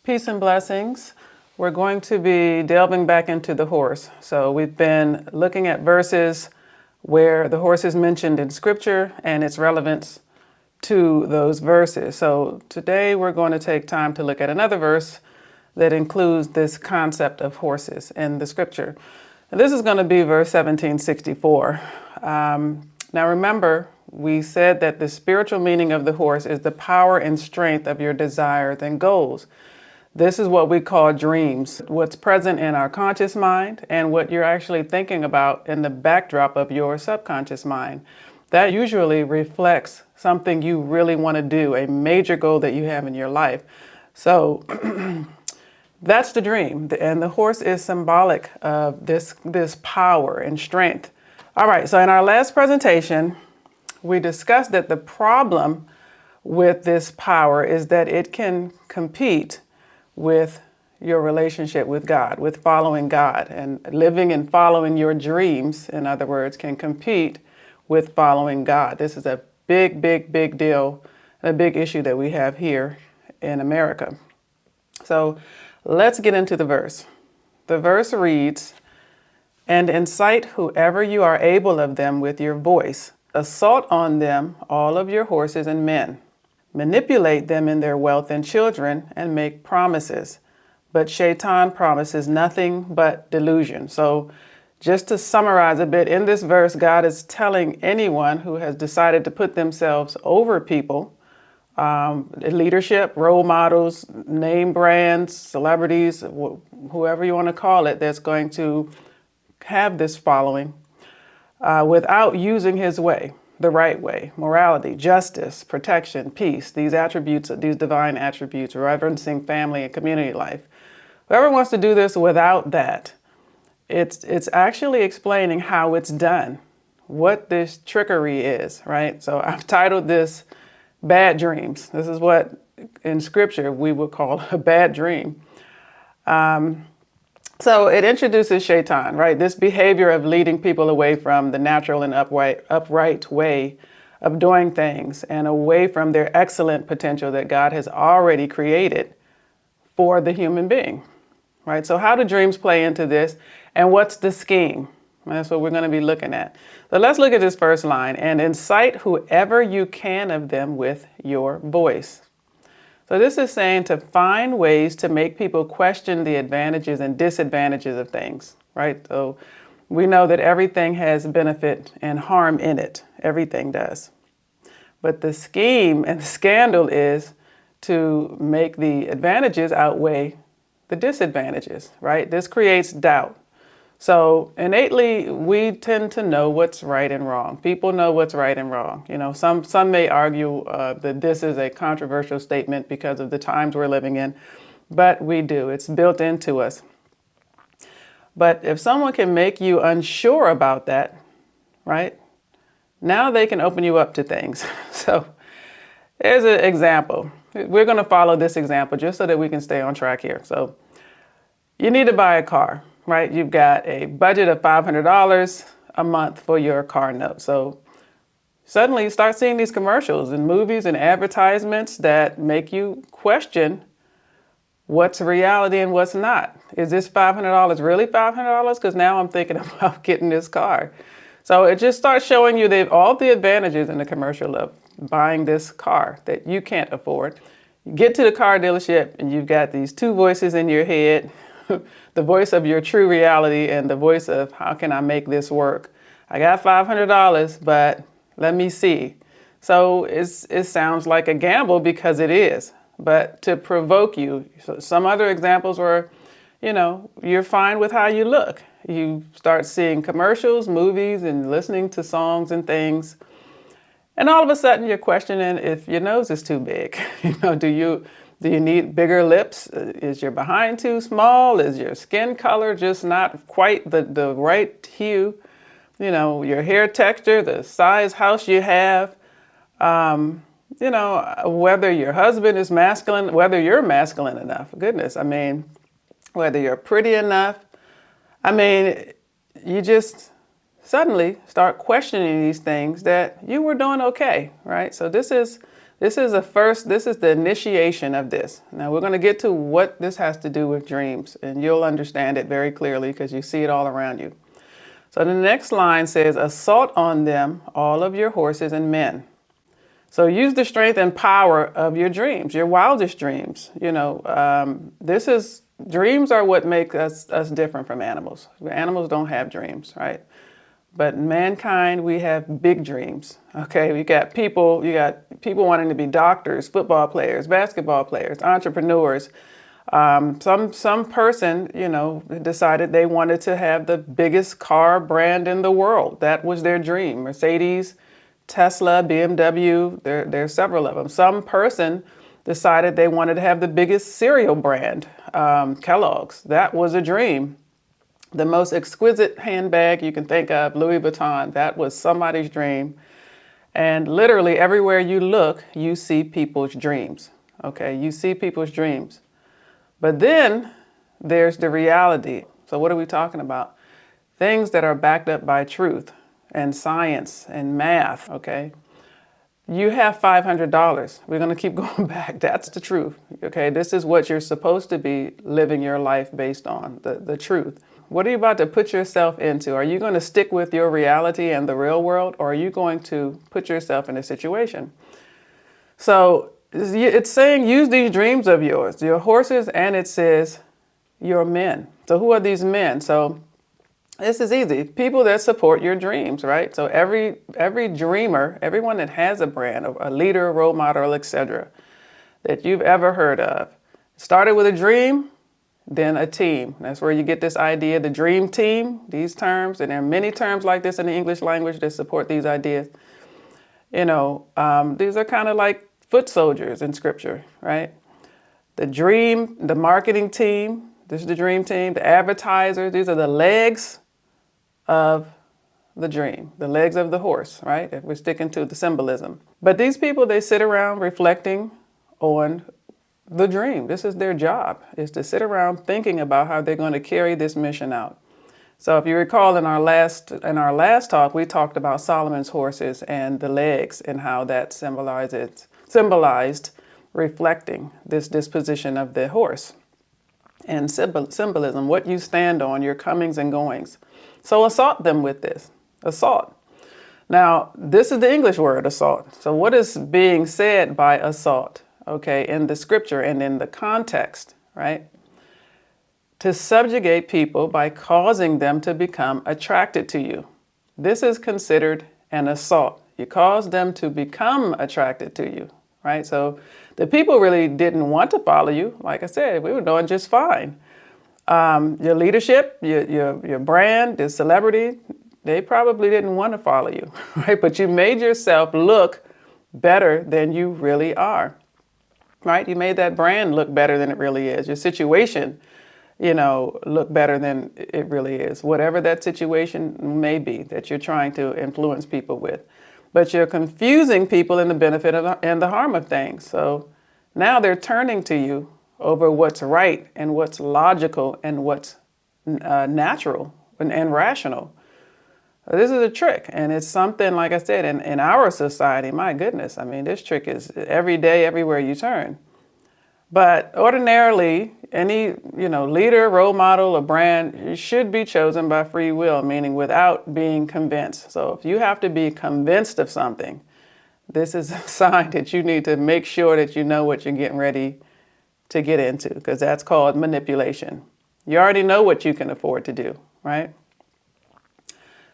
Peace and blessings. We're going to be delving back into the horse. So we've been looking at verses where the horse is mentioned in Scripture and its relevance to those verses. So today we're going to take time to look at another verse that includes this concept of horses in the Scripture. And this is going to be verse 1764. Now remember, we said that the spiritual meaning of the horse is the power and strength of your desires and goals. This is what we call dreams, what's present in our conscious mind and what you're actually thinking about in the backdrop of your subconscious mind. That usually reflects something you really want to do, a major goal that you have in your life. So that's the dream, and the horse is symbolic of this power and strength. All right, so in our last presentation, we discussed that the problem with this power is that it can compete with your relationship with God, with following God, and living and following your dreams, in other words, can compete with following God. This is a big, big, big deal, a big issue that we have here in America. So let's get into the verse. The verse reads, "And incite whoever you are able of them with your voice. Assault on them all of your horses and men. Manipulate them in their wealth and children and make promises. But Shaitan promises nothing but delusion." So just to summarize a bit, in this verse, God is telling anyone who has decided to put themselves over people, leadership, role models, name brands, celebrities, whoever you want to call it, that's going to have this following without using his way. The right way, morality, justice, protection, peace, these attributes, these divine attributes, reverencing family and community life. Whoever wants to do this without that, it's actually explaining how it's done, what this trickery is, right? So I've titled this Bad Dreams. This is what in Scripture we would call a bad dream. So it introduces Shaitan, right? This behavior of leading people away from the natural and upright way of doing things and away from their excellent potential that God has already created for the human being, right? So how do dreams play into this? And what's the scheme? That's what we're going to be looking at. So let's look at this first line. "And incite whoever you can of them with your voice." So this is saying to find ways to make people question the advantages and disadvantages of things, right? So we know that everything has benefit and harm in it. Everything does. But the scheme and the scandal is to make the advantages outweigh the disadvantages, right? This creates doubt. So innately, we tend to know what's right and wrong. People know what's right and wrong. You know, some may argue that this is a controversial statement because of the times we're living in, but we do. It's built into us. But if someone can make you unsure about that, right, now they can open you up to things. So here's an example. We're going to follow this example just so that we can stay on track here. So you need to buy a car. Right? You've got a budget of $500 a month for your car note. So suddenly you start seeing these commercials and movies and advertisements that make you question what's reality and what's not. Is this $500 really $500? Because now I'm thinking about getting this car. So it just starts showing you all the advantages in the commercial of buying this car that you can't afford. You get to the car dealership and you've got these two voices in your head. The voice of your true reality and the voice of how can I make this work? I got $500, but let me see. So it sounds like a gamble because it is, but to provoke you. So some other examples were, you know, you're fine with how you look. You start seeing commercials, movies, and listening to songs and things. And all of a sudden you're questioning if your nose is too big. You know, do you need bigger lips? Is your behind too small? Is your skin color just not quite the right hue? You know, your hair texture, the size house you have, you know, whether your husband is masculine, whether you're masculine enough. Goodness, I mean, whether you're pretty enough. I mean, you just suddenly start questioning these things that you were doing okay, right? So this is This is the initiation of this. Now we're going to get to what this has to do with dreams, and you'll understand it very clearly because you see it all around you. So the next line says, assault on them, all of your horses and men. So use the strength and power of your dreams, your wildest dreams. Dreams are what make us different from animals. Animals don't have dreams, right? But mankind, we have big dreams. Okay, you got people wanting to be doctors, football players, basketball players, entrepreneurs. Some person, decided they wanted to have the biggest car brand in the world. That was their dream. Mercedes, Tesla, BMW, there are several of them. Some person decided they wanted to have the biggest cereal brand, Kellogg's. That was a dream. The most exquisite handbag you can think of, Louis Vuitton, that was somebody's dream. And literally everywhere you look, you see people's dreams. Okay, you see people's dreams. But then there's the reality. So what are we talking about? Things that are backed up by truth and science and math, okay? You have $500. We're going to keep going back. That's the truth, okay? This is what you're supposed to be living your life based on, the truth. What are you about to put yourself into? Are you going to stick with your reality and the real world, or are you going to put yourself in a situation? So it's saying use these dreams of yours, your horses, and it says your men. So who are these men? So this is easy. People that support your dreams, right? So every dreamer, everyone that has a brand, a leader, a role model, etc., that you've ever heard of, started with a dream, then a team. That's where you get this idea, the dream team, these terms, and there are many terms like this in the English language that support these ideas. These are kind of like foot soldiers in scripture, right? The dream, the marketing team, this is the dream team, the advertisers, these are the legs of the dream, the legs of the horse, right? If we're sticking to the symbolism. But these people, they sit around reflecting on the dream. This is their job, is to sit around thinking about how they're going to carry this mission out. So if you recall in our last talk, we talked about Solomon's horses and the legs and how that symbolized reflecting this disposition of the horse and symbolism, what you stand on, your comings and goings. So assault them with this, assault. Now, this is the English word, assault. So what is being said by assault? Okay, in the scripture and in the context, right? To subjugate people by causing them to become attracted to you. This is considered an assault. You cause them to become attracted to you, right? So the people really didn't want to follow you. Like I said, we were doing just fine. Your leadership, your brand, your celebrity, they probably didn't want to follow you, right? But you made yourself look better than you really are. Right? You made that brand look better than it really is. Your situation, look better than it really is. Whatever that situation may be that you're trying to influence people with. But you're confusing people in the benefit and the harm of things. So now they're turning to you over what's right and what's logical and what's natural and rational. This is a trick, and it's something, like I said, in our society, my goodness, I mean, this trick is every day, everywhere you turn. But ordinarily, any, leader, role model, or brand should be chosen by free will, meaning without being convinced. So if you have to be convinced of something, this is a sign that you need to make sure that you know what you're getting ready to get into, because that's called manipulation. You already know what you can afford to do, right?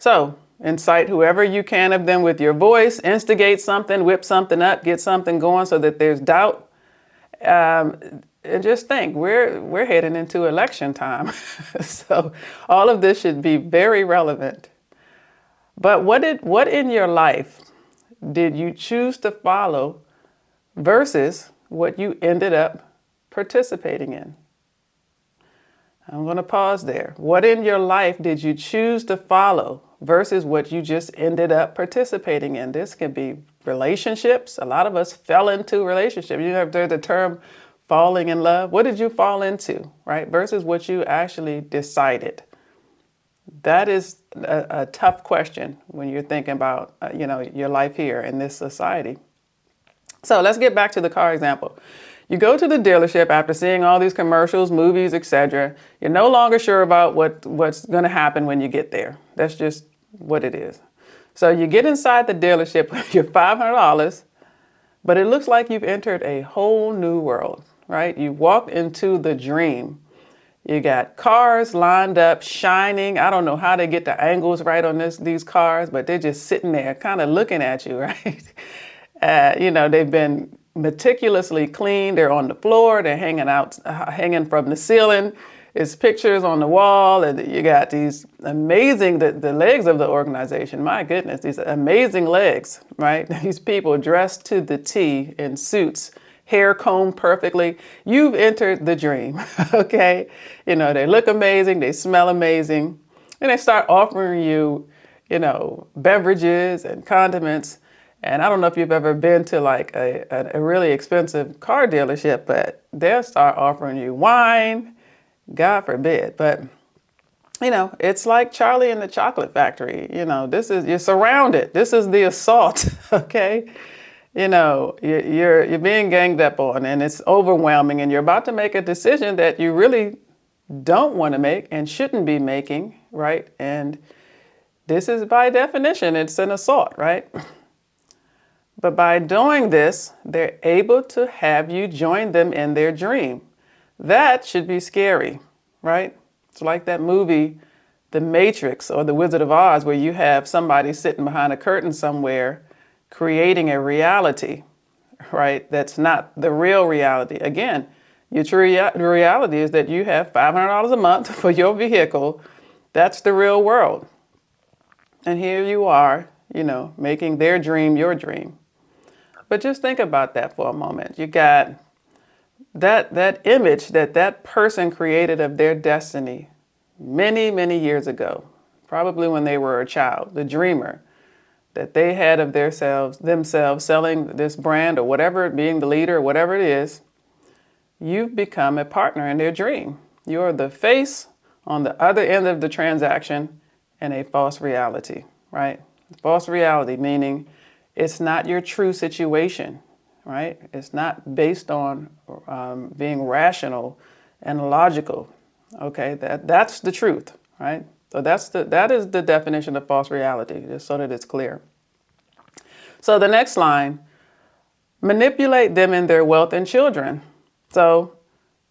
So incite whoever you can of them with your voice, instigate something, whip something up, get something going so that there's doubt. And just think, we're heading into election time. So all of this should be very relevant. But what in your life did you choose to follow versus what you ended up participating in? I'm going to pause there. What in your life did you choose to follow versus what you just ended up participating in? This could be relationships. A lot of us fell into relationships. You have the term falling in love. What did you fall into, right? Versus what you actually decided. That is a tough question when you're thinking about, your life here in this society. So let's get back to the car example. You go to the dealership after seeing all these commercials, movies, etc. You're no longer sure about what's going to happen when you get there. That's just what it is. So you get inside the dealership with your $500, but it looks like you've entered a whole new world, right? You walked into the dream. You got cars lined up, shining. I don't know how they get the angles right on these cars, but they're just sitting there kind of looking at you, right? They've been meticulously cleaned. They're on the floor. They're hanging from the ceiling. It's pictures on the wall, and you got these amazing, the legs of the organization. My goodness, these amazing legs, right? These people dressed to the T in suits, hair combed perfectly. You've entered the dream, okay? They look amazing. They smell amazing. And they start offering you, beverages and condiments. And I don't know if you've ever been to like a really expensive car dealership, but they'll start offering you wine, God forbid. But, it's like Charlie and the Chocolate Factory. You're surrounded. This is the assault, okay? You're being ganged up on, and it's overwhelming, and you're about to make a decision that you really don't want to make and shouldn't be making, right? And this is by definition, it's an assault, right? But by doing this, they're able to have you join them in their dream. That should be scary, right? It's like that movie, The Matrix or The Wizard of Oz, where you have somebody sitting behind a curtain somewhere creating a reality, right? That's not the real reality. Again, your true reality is that you have $500 a month for your vehicle. That's the real world. And here you are, making their dream your dream. But just think about that for a moment. You got that image that person created of their destiny many, many years ago, probably when they were a child, the dreamer that they had of themselves selling this brand or whatever, being the leader or whatever it is. You've become a partner in their dream. You're the face on the other end of the transaction in a false reality, right? False reality meaning it's not your true situation, right? It's not based on being rational and logical, okay? That's the truth, right? So that is the definition of false reality, just so that it's clear. So the next line, manipulate them in their wealth and children. So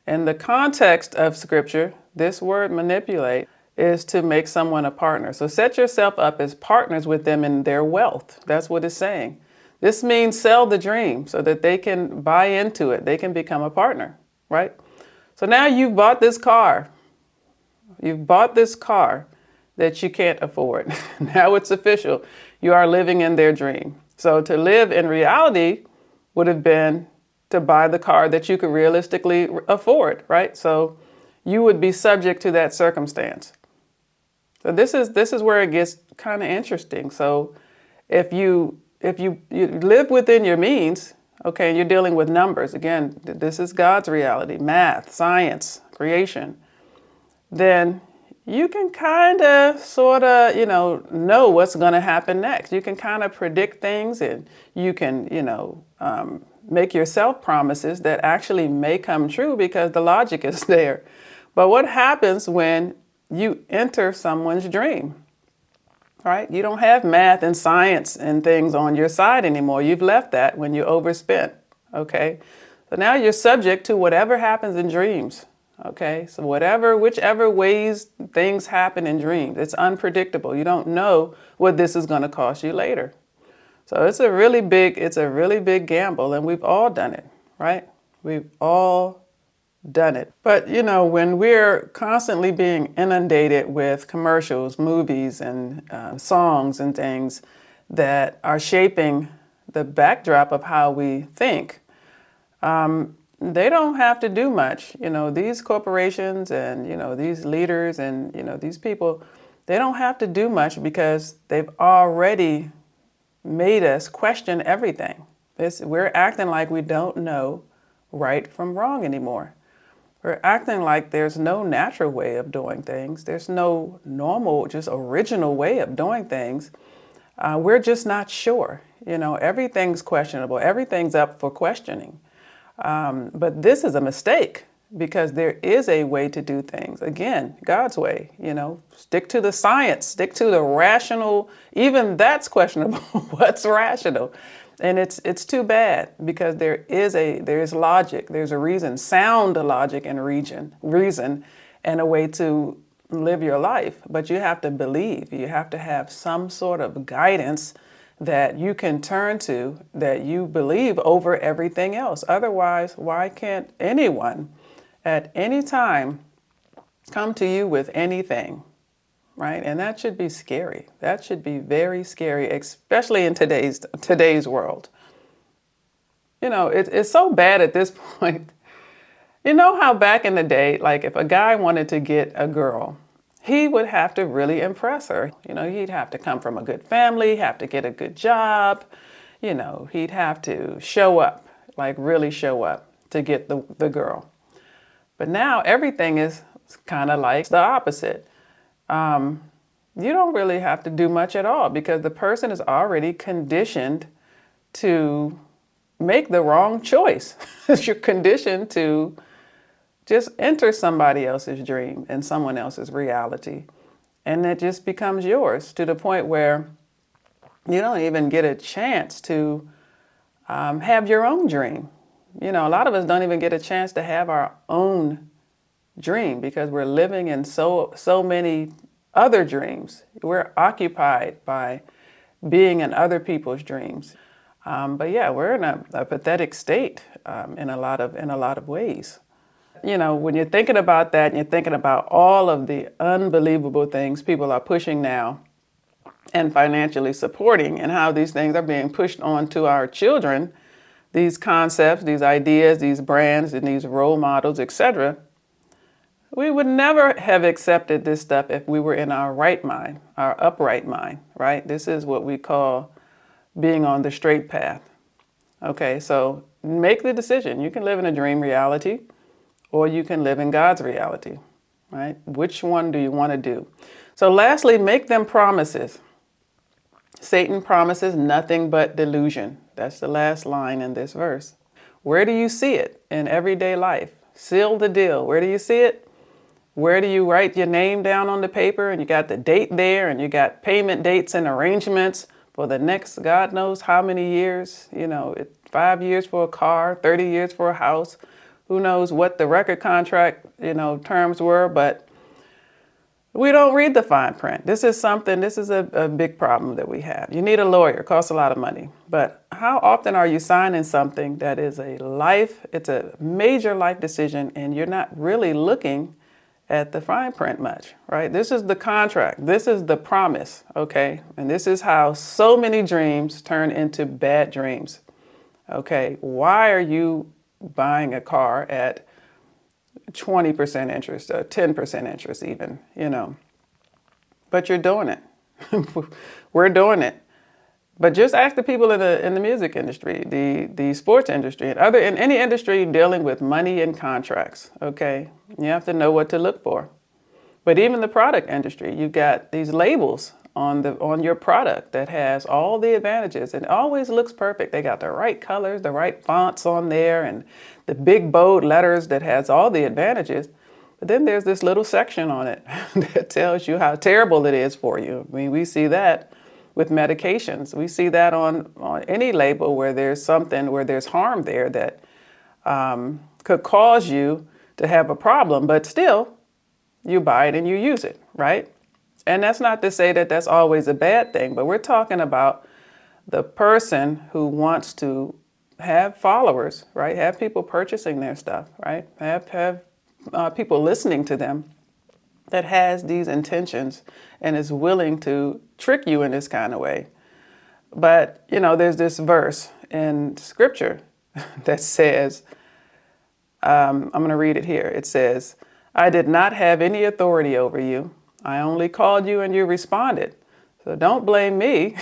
in the context of Scripture, this word manipulate is to make someone a partner. So set yourself up as partners with them in their wealth. That's what it's saying. This means sell the dream so that they can buy into it. They can become a partner, right? So now you've bought this car. You've bought this car that you can't afford. Now it's official. You are living in their dream. So to live in reality would have been to buy the car that you could realistically afford, right? So you would be subject to that circumstance. So this is where it gets kind of interesting. So if you live within your means, okay, and you're dealing with numbers, again, this is God's reality, math, science, creation, then you can kind of sort of, know what's going to happen next. You can kind of predict things, and you can, make yourself promises that actually may come true because the logic is there. But what happens when you enter someone's dream, right? You don't have math and science and things on your side anymore. You've left that when you overspent, okay? So now you're subject to whatever happens in dreams, okay? So whichever ways things happen in dreams, it's unpredictable. You don't know what this is going to cost you later. So it's a really big gamble, and we've all done it, right? We've all done it. But, when we're constantly being inundated with commercials, movies, and songs and things that are shaping the backdrop of how we think, they don't have to do much. These corporations and, these leaders and, these people, they don't have to do much because they've already made us question everything. We're acting like we don't know right from wrong anymore. We're acting like there's no natural way of doing things. There's no normal, just original way of doing things. We're just not sure. Everything's questionable. Everything's up for questioning. But this is a mistake because there is a way to do things. Again, God's way, stick to the science, stick to the rational. Even that's questionable. What's rational? And it's too bad because there's logic, there's a reason, sound logic and reason and a way to live your life. But you have to believe, you have to have some sort of guidance that you can turn to, that you believe over everything else. Otherwise, why can't anyone at any time come to you with anything, right? And that should be scary. That should be very scary, especially in today's world. It's so bad at this point. You know how back in the day, like if a guy wanted to get a girl, he would have to really impress her. He'd have to come from a good family, have to get a good job. He'd have to show up, like really show up to get the girl. But now everything is kind of like the opposite. You don't really have to do much at all because the person is already conditioned to make the wrong choice. You're conditioned to just enter somebody else's dream and someone else's reality. And it just becomes yours to the point where you don't even get a chance to have your own dream. A lot of us don't even get a chance to have our own dream because we're living in so many other dreams. We're occupied by being in other people's dreams. But yeah, we're in a pathetic state in a lot of ways. When you're thinking about that and you're thinking about all of the unbelievable things people are pushing now and financially supporting and how these things are being pushed on to our children, these concepts, these ideas, these brands, and these role models, etc., we would never have accepted this stuff if we were in our right mind, our upright mind, right? This is what we call being on the straight path. Okay, so make the decision. You can live in a dream reality or you can live in God's reality, right? Which one do you want to do? So lastly, make them promises. Satan promises nothing but delusion. That's the last line in this verse. Where do you see it in everyday life? Seal the deal. Where do you see it? Where do you write your name down on the paper and you got the date there and you got payment dates and arrangements for the next God knows how many years, 5 years for a car, 30 years for a house. Who knows what the record contract, terms were, but we don't read the fine print. This is a big problem that we have. You need a lawyer, it costs a lot of money. But how often are you signing something that is it's a major life decision and you're not really looking at the fine print much, right? This is the contract. This is the promise, okay? And this is how so many dreams turn into bad dreams, okay? Why are you buying a car at 20% interest or 10% interest even, But you're doing it. We're doing it. But just ask the people in the music industry, the sports industry, and in any industry dealing with money and contracts, okay? You have to know what to look for. But even the product industry, you've got these labels on your product that has all the advantages. It always looks perfect. They got the right colors, the right fonts on there, and the big bold letters that has all the advantages. But then there's this little section on it that tells you how terrible it is for you. I mean, we see that with medications. We see that on any label where there's harm there that could cause you to have a problem, but still you buy it and you use it, right? And that's not to say that that's always a bad thing, but we're talking about the person who wants to have followers, right? Have people purchasing their stuff, right? Have people listening to them that has these intentions and is willing to trick you in this kind of way. But, there's this verse in Scripture that says, I'm going to read it here. It says, I did not have any authority over you. I only called you and you responded. So don't blame me.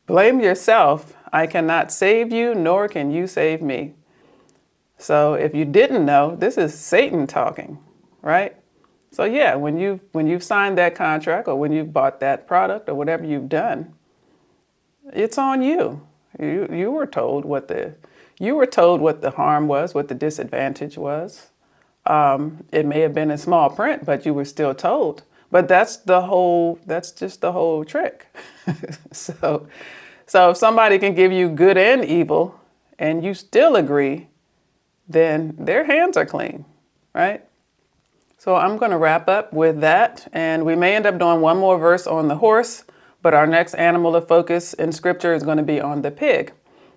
Blame yourself. I cannot save you, nor can you save me. So if you didn't know, this is Satan talking, right? So yeah, when you've signed that contract or when you've bought that product or whatever you've done, it's on you. You were told what the harm was, what the disadvantage was. It may have been in small print, but you were still told. But that's just the whole trick. So, so if somebody can give you good and evil and you still agree, then their hands are clean, right? So I'm going to wrap up with that, and we may end up doing one more verse on the horse, but our next animal of focus in scripture is going to be on the pig.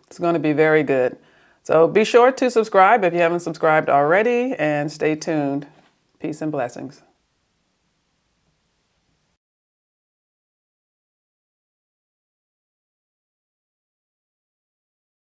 It's going to be very good. So be sure to subscribe if you haven't subscribed already, and stay tuned. Peace and blessings.